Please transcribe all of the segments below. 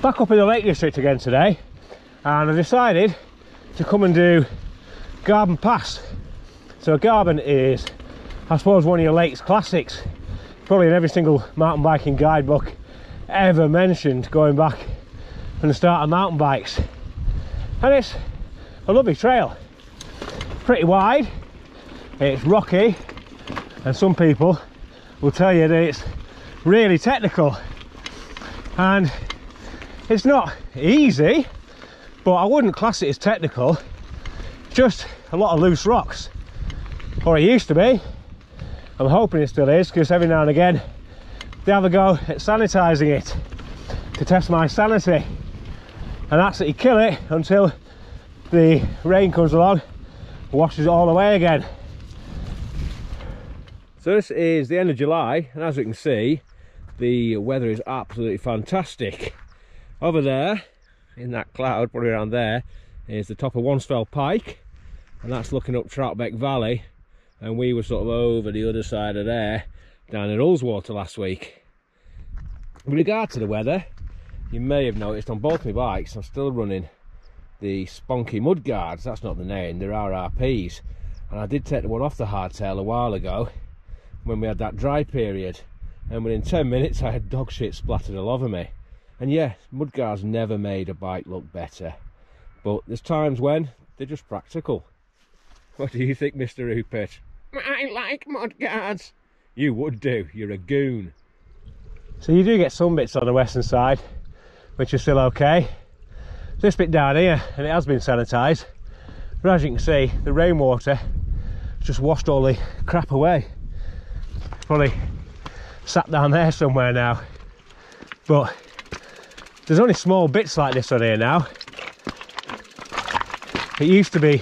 Back up in the Lake District again today, and I decided to come and do Garburn Pass. So Garburn is, I suppose, one of your lakes classics, probably in every single mountain biking guidebook ever mentioned, going back from the start of mountain bikes. And it's a lovely trail, pretty wide, it's rocky, and some people will tell you that it's really technical, and it's not easy, but I wouldn't class it as technical. Just a lot of loose rocks, or it used to be. I'm hoping it still is, because every now and again they have a go at sanitising it to test my sanity, and absolutely kill it until the rain comes along and washes it all away again. So this is the end of July, and as you can see, the weather is absolutely fantastic. Over there, in that cloud, probably around there, is the top of Onstwell Pike, and that's looking up Troutbeck Valley, and we were sort of over the other side of there, down in Ullswater last week. With regard to the weather, you may have noticed on both my bikes, I'm still running the Spunky mud guards. That's not the name, they're RRPs, and I did take the one off the hardtail a while ago when we had that dry period, and within 10 minutes I had dog shit splattered all over me. And yeah, mudguards never made a bike look better, but there's times when they're just practical. What do you think, Mr. Rupert? I like mudguards. You would do, you're a goon. So you do get some bits on the western side which are still okay. This bit down here, and it has been sanitised, but as you can see, the rainwater just washed all the crap away. It's probably sat down there somewhere now, but there's only small bits like this on here now. It used to be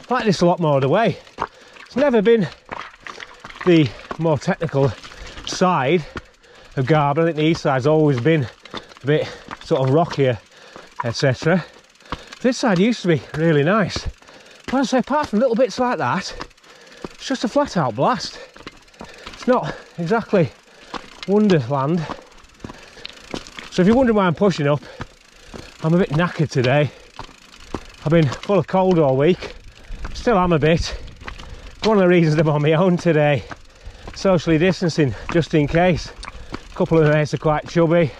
like this a lot more of the way. It's never been the more technical side of Garburn. I think the east side's always been a bit sort of rockier, etc. This side used to be really nice. But I say, apart from little bits like that, it's just a flat out blast. It's not exactly Wonderland. So if you're wondering why I'm pushing up, I'm a bit knackered today. I've been full of cold all week, still am a bit. One of the reasons I'm on my own today, socially distancing just in case. A couple of mates are quite chubby,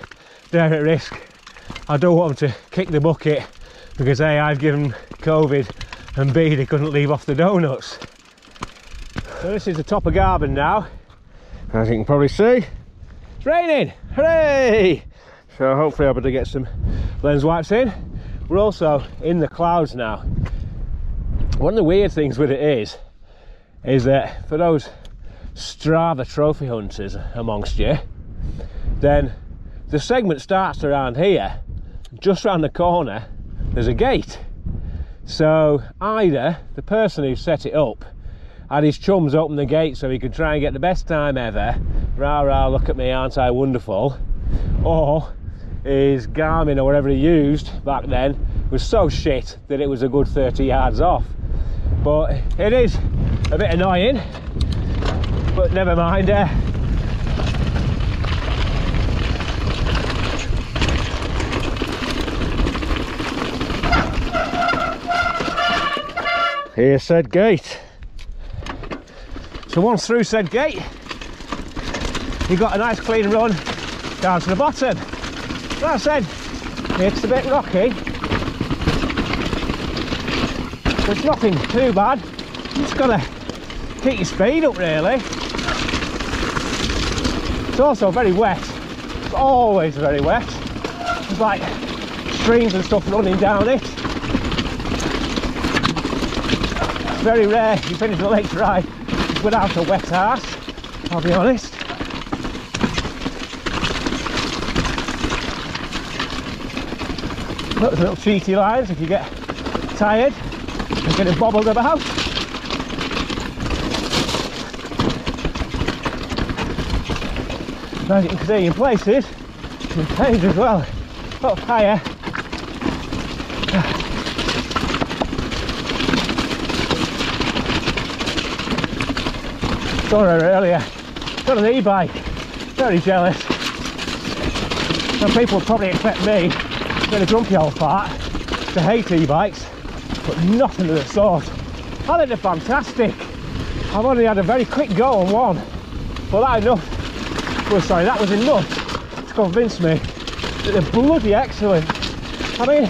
they're at risk. I don't want them to kick the bucket because A, I've given COVID, and B, they couldn't leave off the donuts. So this is the top of Garburn now. As you can probably see, it's raining, hooray! So hopefully I'll be able to get some lens wipes in. We're also in the clouds now. One of the weird things with it is that for those Strava trophy hunters amongst you, then the segment starts around here, just round the corner there's a gate. So either the person who set it up had his chums open the gate so he could try and get the best time ever, rah rah, look at me, aren't I wonderful, or his Garmin or whatever he used back then was so shit that it was a good 30 yards off. But it is a bit annoying, but never mind. Here's said gate. So once through said gate, you got a nice clean run down to the bottom. Like I said, it's a bit rocky, but it's nothing too bad. You just gotta keep your speed up really. It's also very wet. It's always very wet. There's like streams and stuff running down it. It's very rare you finish the lake ride without a wet arse, I'll be honest. Look, there's little cheaty lines if you get tired and getting bobbled about. As you can see in places, it's change as well. Up higher. Saw her earlier. Got an e-bike. Very jealous. Now people would probably expect me, being a grumpy old fart, to hate e-bikes, but nothing of the sort. I think they're fantastic. I've only had a very quick go on one, but that was enough to convince me that they're bloody excellent. I mean,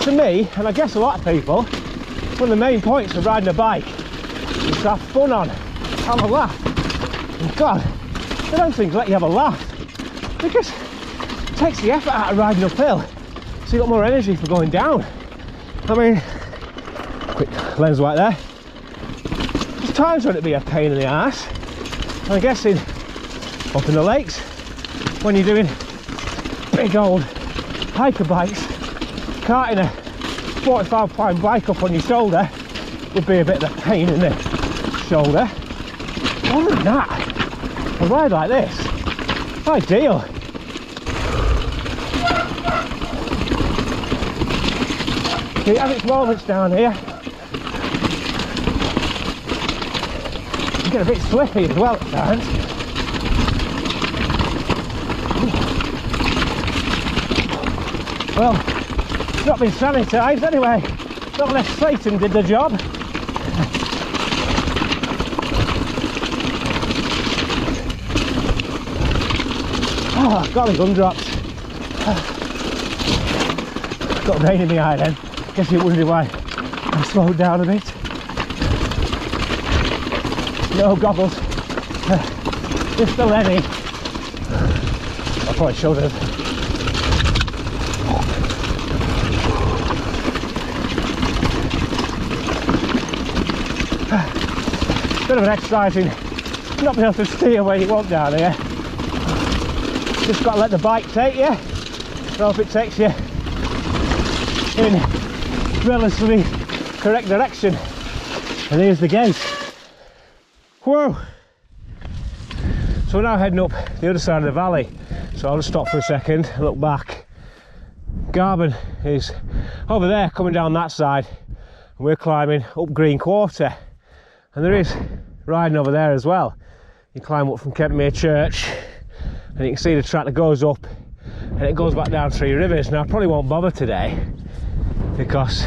to me, and I guess a lot of people, one of the main points of riding a bike is to have fun on, have a laugh. And God, I don't think let you have a laugh, because it takes the effort out of riding uphill, so you've got more energy for going down. I mean, quick lens wipe there. There's times when it'd be a pain in the arse. I'm guessing up in the lakes, when you're doing big old hiker bikes, carting a 45-pound bike up on your shoulder would be a bit of a pain in the shoulder. Other than that, a ride like this, ideal. It has its moments down here. You get a bit slippy as well at times. Well, it's not been sanitised anyway, not unless Satan did the job. Oh, golly gumdrops. Got rain in the eye then. Guess you're wondering why I slowed down a bit. No goggles. Just the Lenny. I probably should have. Bit of an exercise in not being able to steer where you want down here. Just got to let the bike take you. So if it takes you in relatively correct direction, and here's the gate. Whoa! So we're now heading up the other side of the valley, so I'll just stop for a second and look back. Garburn is over there coming down that side, and we're climbing up Green Quarter, and there is riding over there as well. You climb up from Kentmere Church and you can see the track that goes up and it goes back down Three Rivers. Now I probably won't bother today because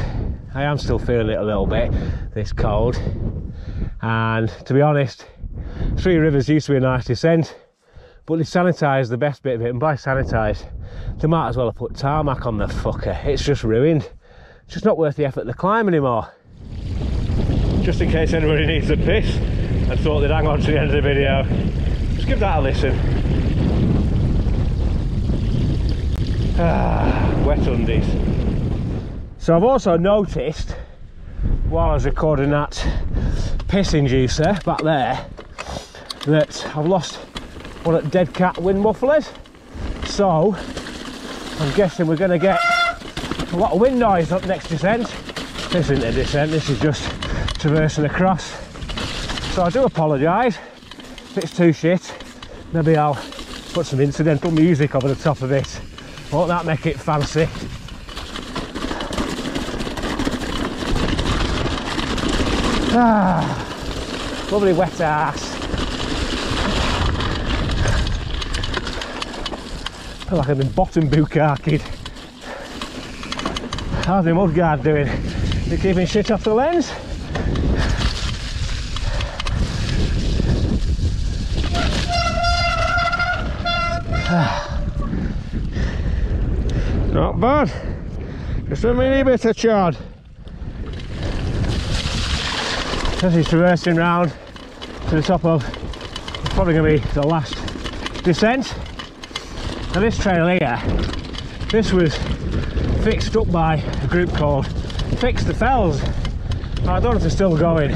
I am still feeling it a little bit, this cold, and to be honest, Three Rivers used to be a nice descent, but they sanitised the best bit of it, and by sanitised they might as well have put tarmac on the fucker. It's just ruined. It's just not worth the effort to climb anymore. Just in case anybody needs a piss and thought they'd hang on to the end of the video, just give that a listen. Wet undies. So I've also noticed, while I was recording that piss inducer back there, that I've lost one of the dead cat wind mufflers. So I'm guessing we're going to get a lot of wind noise up next descent. This isn't a descent, this is just traversing across. So I do apologise if it's too shit. Maybe I'll put some incidental music over the top of it. Won't that make it fancy? Lovely wet ass. I feel like I've been bottom bukkaked. How's the mudguard doing? You keeping shit off the lens? Not bad. Just a mini bit of chod. As he's traversing round to the top of, it's probably going to be the last descent. Now this trail here, this was fixed up by a group called Fix the Fells. I don't know if they're still going,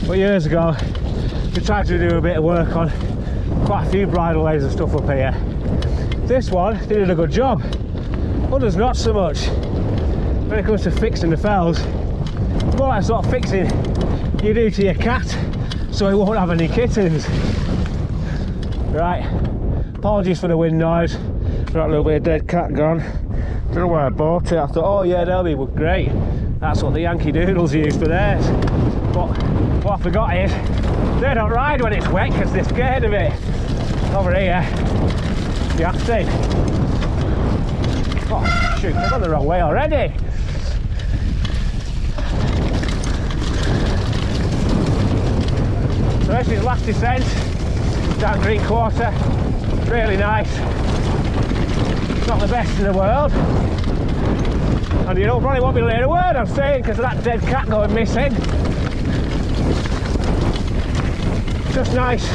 but years ago we tried to do a bit of work on quite a few bridle ways and stuff up here. This one, they did a good job. Others not so much. When it comes to fixing the fells, more like sort of fixing you do to your cat so it won't have any kittens. Right, apologies for the wind noise. Got a little bit of dead cat gone. Don't know where I bought it. I thought, oh yeah, they'll be great. That's what the Yankee Doodles use for theirs. But what I forgot is they don't ride when it's wet because they're scared of it. Over here, the acting. Oh shoot, I've gone the wrong way already. So this is last descent down Green Quarter. Really nice. It's not the best in the world. And you don't probably want me to hear a word I'm saying because of that dead cat going missing. Just nice,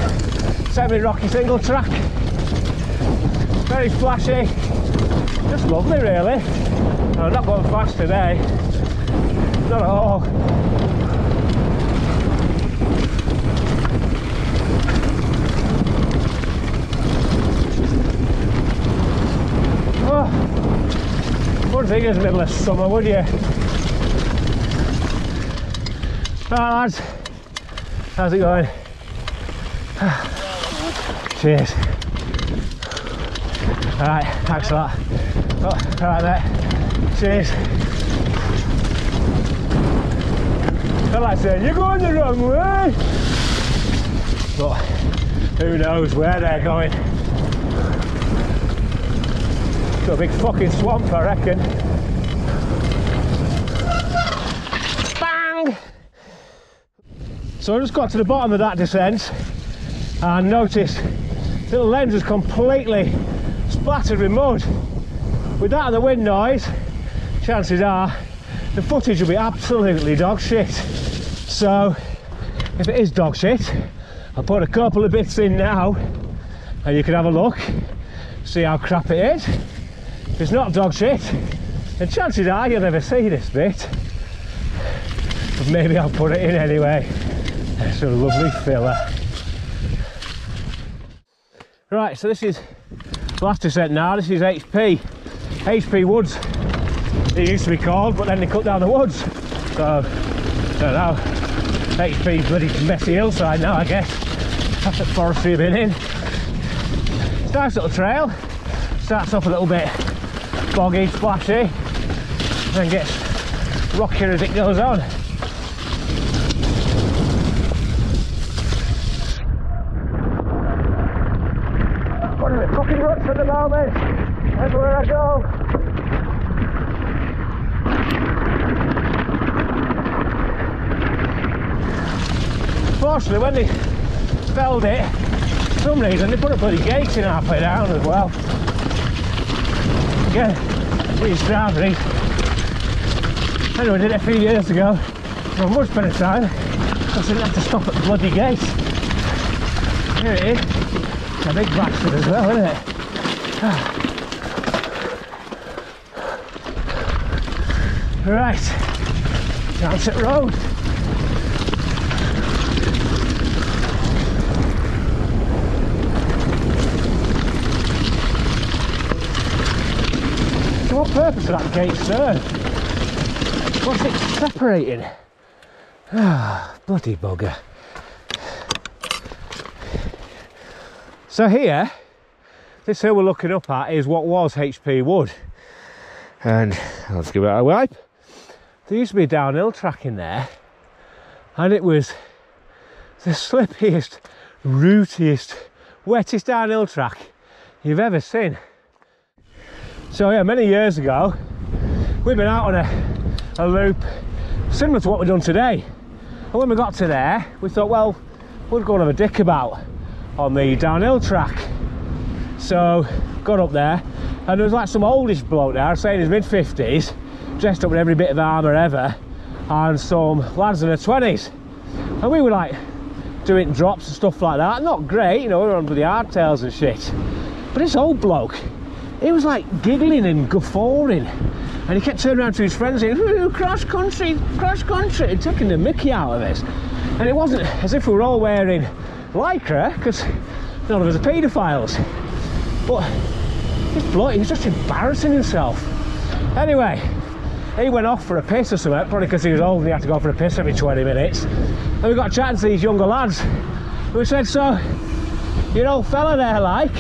semi-rocky single track. Very flashy. Just lovely really. I'm not going fast today. Not at all. Oh, wouldn't think it's the middle of summer, would you? Right lads, how's it going? Cheers. Alright, thanks a lot. Oh, alright mate. Cheers. I like saying, you're going the wrong way! But who knows where they're going. Got a big fucking swamp, I reckon. Bang! So I just got to the bottom of that descent and noticed the little lens was completely splattered with mud. With that and the wind noise, chances are the footage will be absolutely dog shit. So if it is dog shit, I'll put a couple of bits in now and you can have a look, see how crap it is. If it's not dog shit, then chances are you'll never see this bit. But maybe I'll put it in anyway. It's a lovely filler. Right, so this is last descent now. This is HP Woods it used to be called, but then they cut down the woods. So, I don't know. HP bloody messy hillside now, I guess. That's the forestry I've been in. It's a nice little trail. Starts off a little bit boggy, splashy, then gets rockier as it goes on. What are the fucking ruts at the moment? That's where I go. Fortunately, when they felled it, for some reason they put a bloody gate in halfway down as well. Again, really strawberries. Anyway, I did it a few years ago. For a much better time, because I didn't have to stop at the bloody gate. Here it is. It's a big bastard as well, isn't it? Right, Sunset Road. So what purpose of that gate serve? What's it separating? Ah, bloody bugger. So here, this hill we're looking up at is what was HP Wood. And let's give it a wipe. There used to be a downhill track in there, and it was the slippiest, rootiest, wettest downhill track you've ever seen. So yeah, many years ago, we've been out on a loop similar to what we've done today. And when we got to there, we thought, well, we'll go and have a dick about on the downhill track. So got up there, and there was like some oldish bloke there, saying in his mid-50s, dressed up with every bit of armour ever, and some lads in their 20s. And we were like doing drops and stuff like that. Not great, you know, we were on with the hardtails and shit. But this old bloke, he was like giggling and guffawing, and he kept turning around to his friends saying, ooh, cross country, and taking the mickey out of us. And it wasn't as if we were all wearing lycra, because none of us are paedophiles. But this bloke, he was just embarrassing himself. Anyway, he went off for a piss or something, probably because he was old and he had to go for a piss every 20 minutes. And we got chatting to these younger lads. And we said, so, your old fella there, like,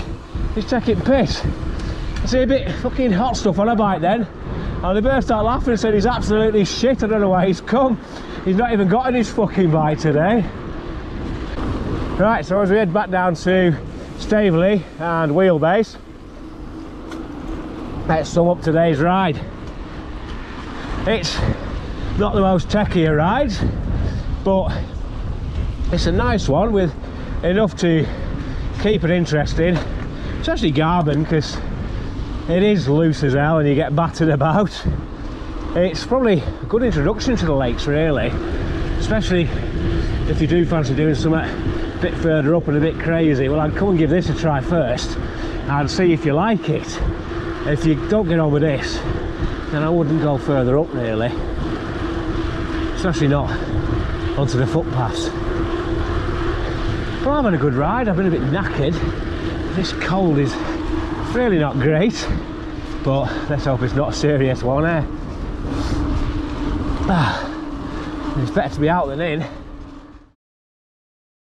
he's taking piss. I see a bit fucking hot stuff on a bike then. And they burst out laughing and said, he's absolutely shit, I don't know why he's come. He's not even got on his fucking bike today. Right, so as we head back down to Staveley and Wheelbase, let's sum up today's ride. It's not the most techy of rides, but it's a nice one with enough to keep it interesting, especially Garburn, because it is loose as hell and you get battered about. It's probably a good introduction to the lakes, really, especially if you do fancy doing something a bit further up and a bit crazy. Well, I'd come and give this a try first and see if you like it. If you don't get on with this, then I wouldn't go further up, really, especially not onto the footpaths. Well, I'm having a good ride. I've been a bit knackered. This cold is really not great, but let's hope it's not a serious one, eh? It's better to be out than in.